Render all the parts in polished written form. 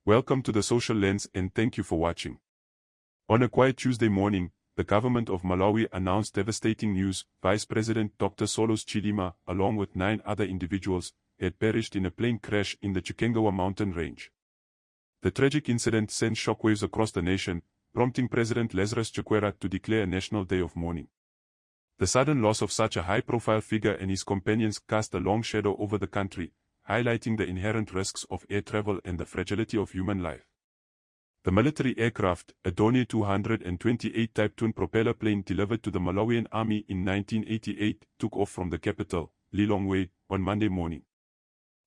Welcome to the Social Lens and thank you for watching. On a quiet Tuesday morning, the government of Malawi announced devastating news. Vice President Dr. Saulos Chilima, along with 9 other individuals, had perished in a plane crash in the Chikangawa mountain range. The tragic incident sent shockwaves across the nation, prompting President Lazarus Chakwera to declare a national day of mourning. The sudden loss of such a high-profile figure and his companions cast a long shadow over the country, highlighting the inherent risks of air travel and the fragility of human life. The military aircraft, a Dornier 228 Type twin propeller plane delivered to the Malawian army in 1988, took off from the capital, Lilongwe, on Monday morning.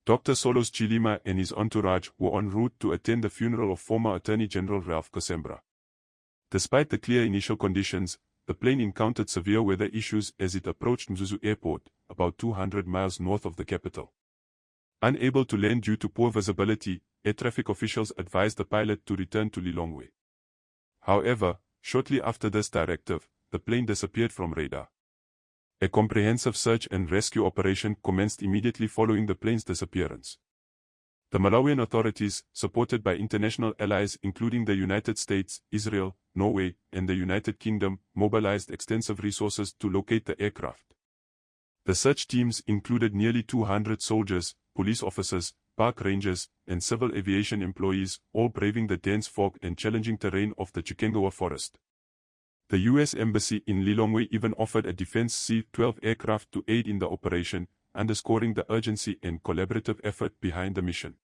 Dr. Saulos Chilima and his entourage were en route to attend the funeral of former Attorney General Kasambara. Despite the clear initial conditions, the plane encountered severe weather issues as it approached Mzuzu Airport, about 200 miles north of the capital. Unable to land due to poor visibility, air traffic officials advised the pilot to return to Lilongwe. However, shortly after this directive, the plane disappeared from radar. A comprehensive search and rescue operation commenced immediately following the plane's disappearance. The Malawian authorities, supported by international allies including the United States, Israel, Norway, and the United Kingdom, mobilized extensive resources to locate the aircraft. The search teams included nearly 200 soldiers, police officers, park rangers, and civil aviation employees, all braving the dense fog and challenging terrain of the Chikangawa forest. The U.S. Embassy in Lilongwe even offered a Defense C-12 aircraft to aid in the operation, underscoring the urgency and collaborative effort behind the mission.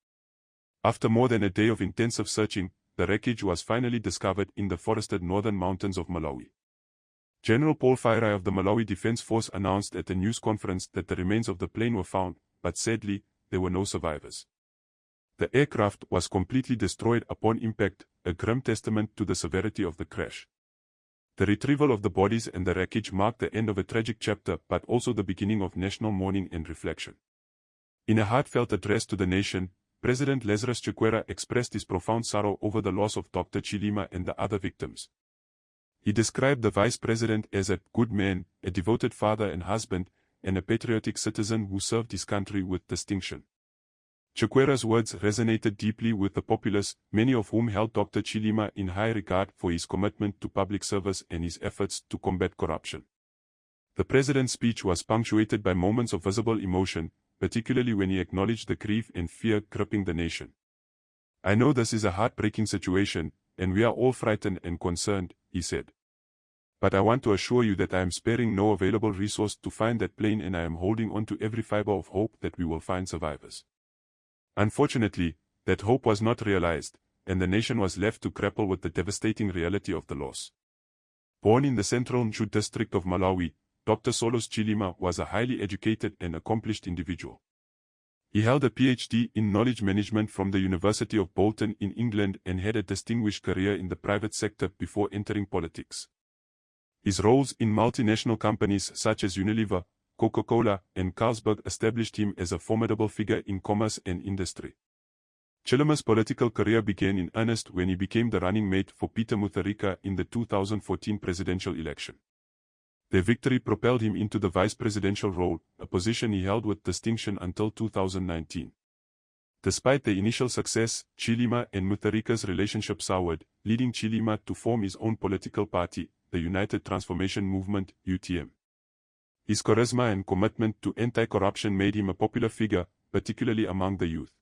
After more than a day of intensive searching, the wreckage was finally discovered in the forested northern mountains of Malawi. General Paul Fairai of the Malawi Defense Force announced at a news conference that the remains of the plane were found, but sadly, there were no survivors. The aircraft was completely destroyed upon impact, a grim testament to the severity of the crash. The retrieval of the bodies and the wreckage marked the end of a tragic chapter but also the beginning of national mourning and reflection. In a heartfelt address to the nation, President Lazarus Chakwera expressed his profound sorrow over the loss of Dr. Chilima and the other victims. He described the vice president as a good man, a devoted father and husband, and a patriotic citizen who served his country with distinction. Chakwera's words resonated deeply with the populace, many of whom held Dr. Chilima in high regard for his commitment to public service and his efforts to combat corruption. The president's speech was punctuated by moments of visible emotion, particularly when he acknowledged the grief and fear gripping the nation. "I know this is a heartbreaking situation, and we are all frightened and concerned," he said. "But I want to assure you that I am sparing no available resource to find that plane and I am holding on to every fiber of hope that we will find survivors." Unfortunately, that hope was not realized, and the nation was left to grapple with the devastating reality of the loss. Born in the central Nshu district of Malawi, Dr. Saulos Chilima was a highly educated and accomplished individual. He held a PhD in knowledge management from the University of Bolton in England and had a distinguished career in the private sector before entering politics. His roles in multinational companies such as Unilever, Coca-Cola, and Carlsberg established him as a formidable figure in commerce and industry. Chilima's political career began in earnest when he became the running mate for Peter Mutharika in the 2014 presidential election. Their victory propelled him into the vice presidential role, a position he held with distinction until 2019. Despite the initial success, Chilima and Mutharika's relationship soured, leading Chilima to form his own political party, the United Transformation Movement, UTM. His charisma and commitment to anti-corruption made him a popular figure, particularly among the youth.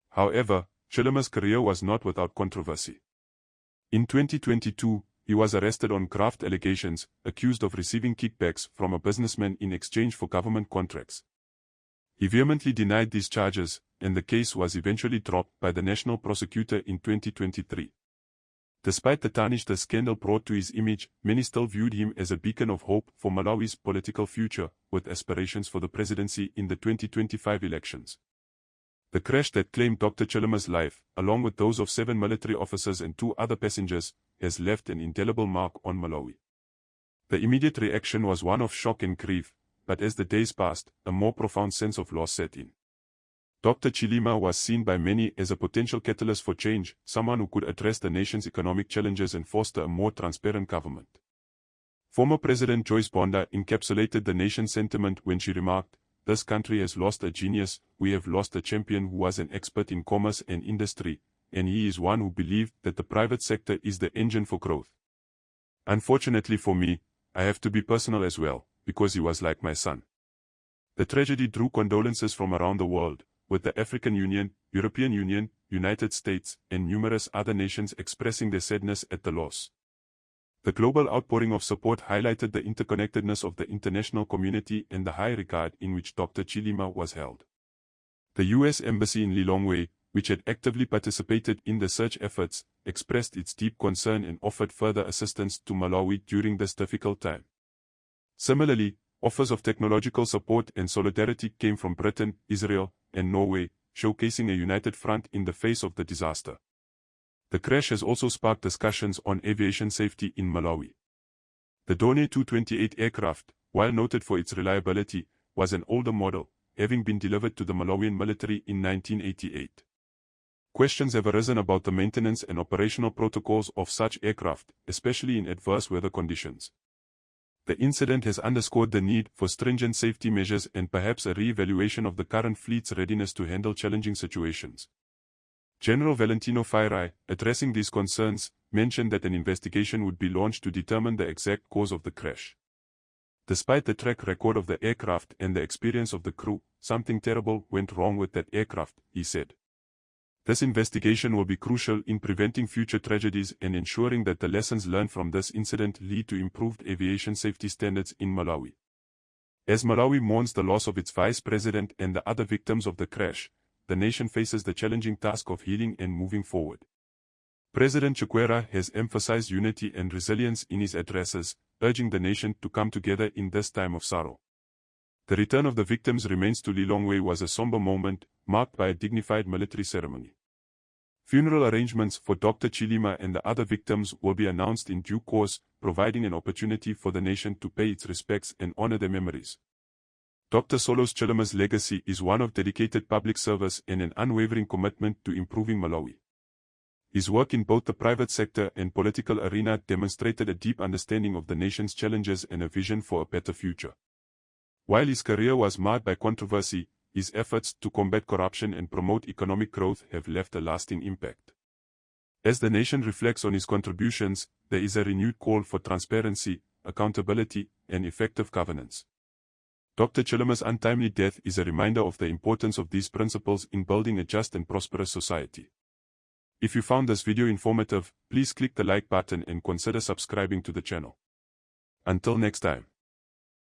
However, Chilima's career was not without controversy. In 2022, he was arrested on graft allegations, accused of receiving kickbacks from a businessman in exchange for government contracts. He vehemently denied these charges, and the case was eventually dropped by the national prosecutor in 2023. Despite the tarnish the scandal brought to his image, many still viewed him as a beacon of hope for Malawi's political future, with aspirations for the presidency in the 2025 elections. The crash that claimed Dr. Chilima's life, along with those of 7 military officers and 2 other passengers, has left an indelible mark on Malawi. The immediate reaction was one of shock and grief, but as the days passed, a more profound sense of loss set in. Dr. Chilima was seen by many as a potential catalyst for change, someone who could address the nation's economic challenges and foster a more transparent government. Former President Joyce Banda encapsulated the nation's sentiment when she remarked, "This country has lost a genius, we have lost a champion who was an expert in commerce and industry, and he is one who believed that the private sector is the engine for growth. Unfortunately for me, I have to be personal as well, because he was like my son. The tragedy drew condolences from around the world, with the African Union, European Union, United States, and numerous other nations expressing their sadness at the loss. The global outpouring of support highlighted the interconnectedness of the international community and the high regard in which Dr. Chilima was held. The U.S. Embassy in Lilongwe, which had actively participated in the search efforts, expressed its deep concern and offered further assistance to Malawi during this difficult time. Similarly, offers of technological support and solidarity came from Britain, Israel, and Norway, showcasing a united front in the face of the disaster. The crash has also sparked discussions on aviation safety in Malawi. The Dornier 228 aircraft, while noted for its reliability, was an older model, having been delivered to the Malawian military in 1988. Questions have arisen about the maintenance and operational protocols of such aircraft, especially in adverse weather conditions. The incident has underscored the need for stringent safety measures and perhaps a re-evaluation of the current fleet's readiness to handle challenging situations. General Valentino Fairai, addressing these concerns, mentioned that an investigation would be launched to determine the exact cause of the crash. Despite the track record of the aircraft and the experience of the crew, something terrible went wrong with that aircraft, he said. This investigation will be crucial in preventing future tragedies and ensuring that the lessons learned from this incident lead to improved aviation safety standards in Malawi. As Malawi mourns the loss of its vice president and the other victims of the crash, the nation faces the challenging task of healing and moving forward. President Chakwera has emphasized unity and resilience in his addresses, urging the nation to come together in this time of sorrow. The return of the victims remains to Lilongwe was a somber moment, marked by a dignified military ceremony. Funeral arrangements for Dr. Chilima and the other victims will be announced in due course, providing an opportunity for the nation to pay its respects and honor their memories. Dr. Saulos Chilima's legacy is one of dedicated public service and an unwavering commitment to improving Malawi. His work in both the private sector and political arena demonstrated a deep understanding of the nation's challenges and a vision for a better future. While his career was marred by controversy, his efforts to combat corruption and promote economic growth have left a lasting impact. As the nation reflects on his contributions, there is a renewed call for transparency, accountability, and effective governance. Dr. Chilima's untimely death is a reminder of the importance of these principles in building a just and prosperous society. If you found this video informative, please click the like button and consider subscribing to the channel. Until next time.